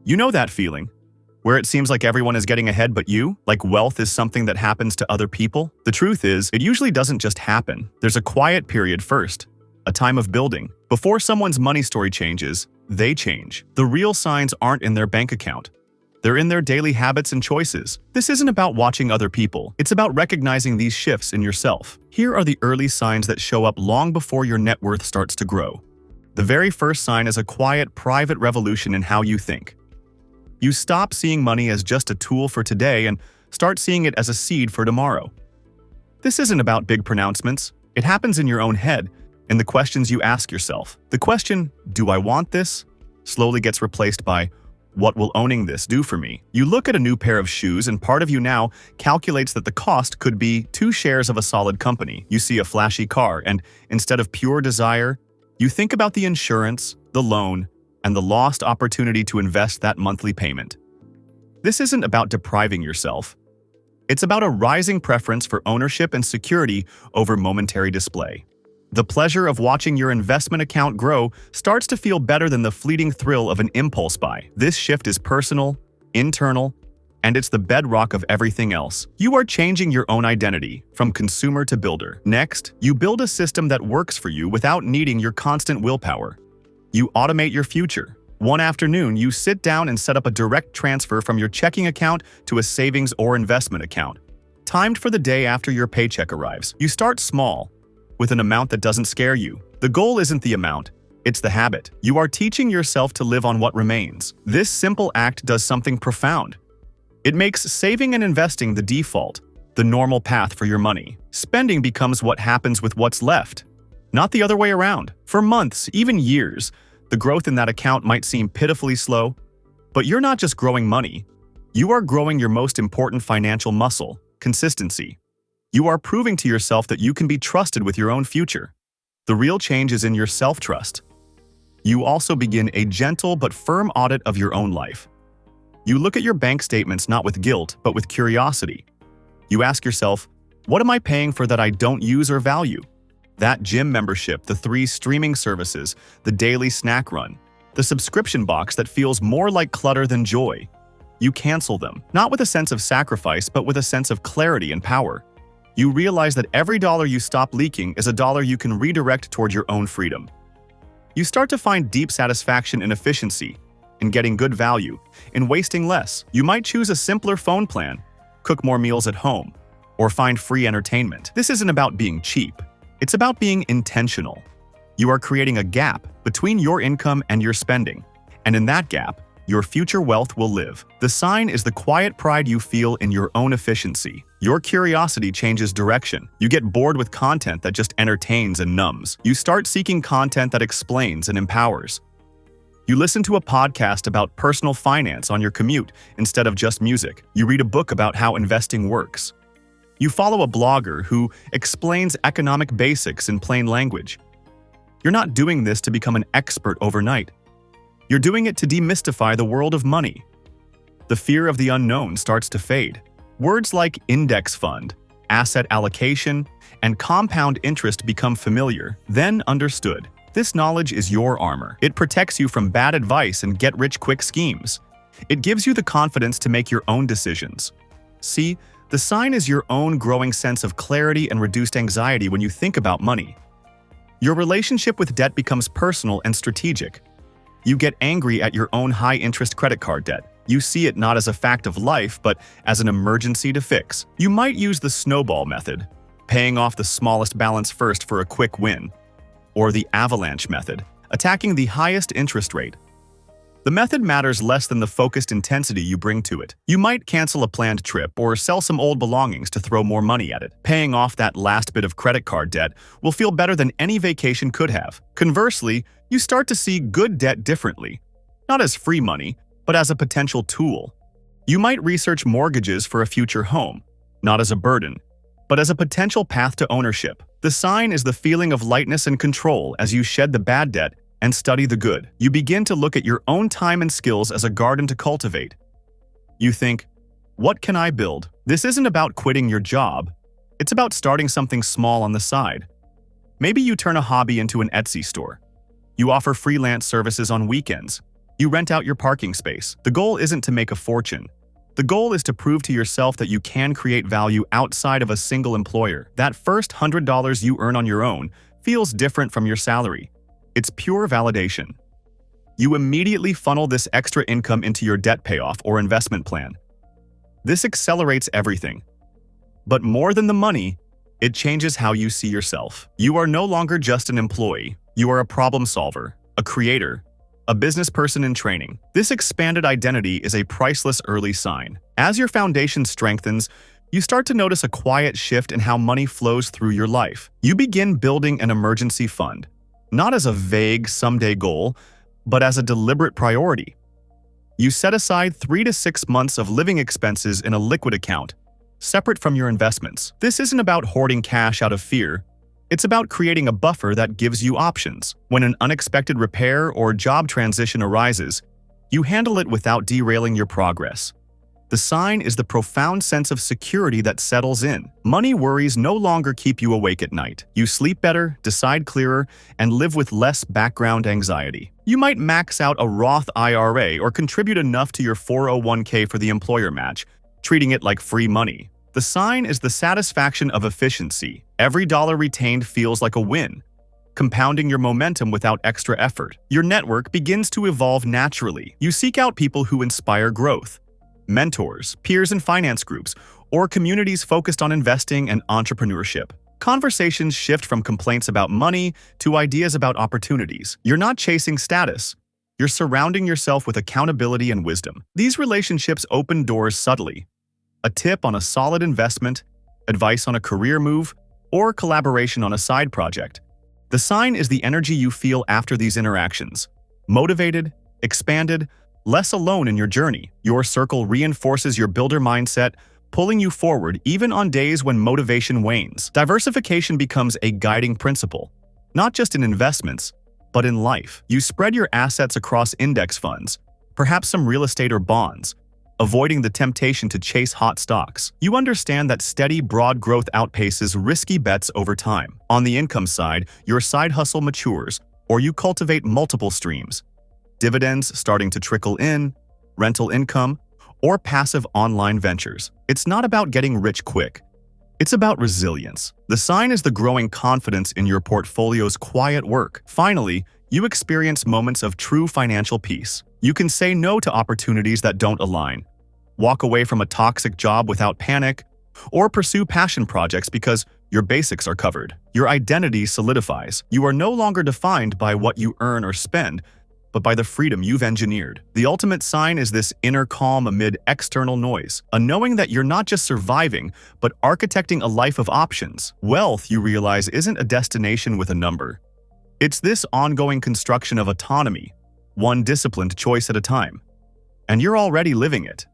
You know that feeling, where it seems like everyone is getting ahead but you, like wealth is something that happens to other people? The truth is, it usually doesn't just happen. There's a quiet period first, a time of building. Before someone's money story changes, they change. The real signs aren't in their bank account. They're in their daily habits and choices. This isn't about watching other people. It's about recognizing these shifts in yourself. Here are the early signs that show up long before your net worth starts to grow. The very first sign is a quiet, private revolution in how you think. You stop seeing money as just a tool for today and start seeing it as a seed for tomorrow. This isn't about big pronouncements. It happens in your own head, in the questions you ask yourself. The question, "Do I want this?" slowly gets replaced by, "What will owning this do for me?" You look at a new pair of shoes and part of you now calculates that the cost could be 2 shares of a solid company. You see a flashy car and instead of pure desire, you think about the insurance, the loan, and the lost opportunity to invest that monthly payment. This isn't about depriving yourself. It's about a rising preference for ownership and security over momentary display. The pleasure of watching your investment account grow starts to feel better than the fleeting thrill of an impulse buy. This shift is personal, internal, and it's the bedrock of everything else. You are changing your own identity, from consumer to builder. Next, you build a system that works for you without needing your constant willpower. You automate your future. One afternoon, you sit down and set up a direct transfer from your checking account to a savings or investment account, timed for the day after your paycheck arrives. You start small, with an amount that doesn't scare you. The goal isn't the amount, it's the habit. You are teaching yourself to live on what remains. This simple act does something profound. It makes saving and investing the default, the normal path for your money. Spending becomes what happens with what's left, not the other way around. For months, even years, the growth in that account might seem pitifully slow, but you're not just growing money. You are growing your most important financial muscle, consistency. You are proving to yourself that you can be trusted with your own future. The real change is in your self-trust. You also begin a gentle but firm audit of your own life. You look at your bank statements not with guilt, but with curiosity. You ask yourself, what am I paying for that I don't use or value? That gym membership, the 3 streaming services, the daily snack run, the subscription box that feels more like clutter than joy. You cancel them, not with a sense of sacrifice, but with a sense of clarity and power. You realize that every dollar you stop leaking is a dollar you can redirect toward your own freedom. You start to find deep satisfaction in efficiency, in getting good value, in wasting less. You might choose a simpler phone plan, cook more meals at home, or find free entertainment. This isn't about being cheap. It's about being intentional. You are creating a gap between your income and your spending, and in that gap, your future wealth will live. The sign is the quiet pride you feel in your own efficiency. Your curiosity changes direction. You get bored with content that just entertains and numbs. You start seeking content that explains and empowers. You listen to a podcast about personal finance on your commute instead of just music. You read a book about how investing works. You follow a blogger who explains economic basics in plain language. You're not doing this to become an expert overnight. You're doing it to demystify the world of money. The fear of the unknown starts to fade. Words like index fund, asset allocation, and compound interest become familiar, then understood. This knowledge is your armor. It protects you from bad advice and get-rich-quick schemes. It gives you the confidence to make your own decisions. See, the sign is your own growing sense of clarity and reduced anxiety when you think about money. Your relationship with debt becomes personal and strategic. You get angry at your own high-interest credit card debt. You see it not as a fact of life, but as an emergency to fix. You might use the snowball method, paying off the smallest balance first for a quick win, or the avalanche method, attacking the highest interest rate. The method matters less than the focused intensity you bring to it. You might cancel a planned trip or sell some old belongings to throw more money at it. Paying off that last bit of credit card debt will feel better than any vacation could have. Conversely, you start to see good debt differently, not as free money, but as a potential tool. You might research mortgages for a future home, not as a burden, but as a potential path to ownership. The sign is the feeling of lightness and control as you shed the bad debt and study the good. You begin to look at your own time and skills as a garden to cultivate. You think, what can I build? This isn't about quitting your job. It's about starting something small on the side. Maybe you turn a hobby into an Etsy store. You offer freelance services on weekends. You rent out your parking space. The goal isn't to make a fortune. The goal is to prove to yourself that you can create value outside of a single employer. That first $100 you earn on your own feels different from your salary. It's pure validation. You immediately funnel this extra income into your debt payoff or investment plan. This accelerates everything. But more than the money, it changes how you see yourself. You are no longer just an employee. You are a problem solver, a creator, a business person in training. This expanded identity is a priceless early sign. As your foundation strengthens, you start to notice a quiet shift in how money flows through your life. You begin building an emergency fund, not as a vague someday goal, but as a deliberate priority. You set aside 3 to 6 months of living expenses in a liquid account, separate from your investments. This isn't about hoarding cash out of fear. It's about creating a buffer that gives you options. When an unexpected repair or job transition arises, you handle it without derailing your progress. The sign is the profound sense of security that settles in. Money worries no longer keep you awake at night. You sleep better, decide clearer, and live with less background anxiety. You might max out a Roth IRA or contribute enough to your 401k for the employer match, treating it like free money. The sign is the satisfaction of efficiency. Every dollar retained feels like a win, compounding your momentum without extra effort. Your network begins to evolve naturally. You seek out people who inspire growth. Mentors, peers in finance groups, or communities focused on investing and entrepreneurship. Conversations shift from complaints about money to ideas about opportunities. You're not chasing status. You're surrounding yourself with accountability and wisdom. These relationships open doors subtly. A tip on a solid investment, advice on a career move, or collaboration on a side project. The sign is the energy you feel after these interactions. Motivated, expanded, less alone in your journey. Your circle reinforces your builder mindset, pulling you forward even on days when motivation wanes. Diversification becomes a guiding principle, not just in investments, but in life. You spread your assets across index funds, perhaps some real estate or bonds, avoiding the temptation to chase hot stocks. You understand that steady, broad growth outpaces risky bets over time. On the income side, your side hustle matures, or you cultivate multiple streams. Dividends starting to trickle in, rental income, or passive online ventures. It's not about getting rich quick. It's about resilience. The sign is the growing confidence in your portfolio's quiet work. Finally, you experience moments of true financial peace. You can say no to opportunities that don't align, walk away from a toxic job without panic, or pursue passion projects because your basics are covered. Your identity solidifies. You are no longer defined by what you earn or spend, but by the freedom you've engineered. The ultimate sign is this inner calm amid external noise, a knowing that you're not just surviving, but architecting a life of options. Wealth, you realize, isn't a destination with a number. It's this ongoing construction of autonomy, one disciplined choice at a time. And you're already living it.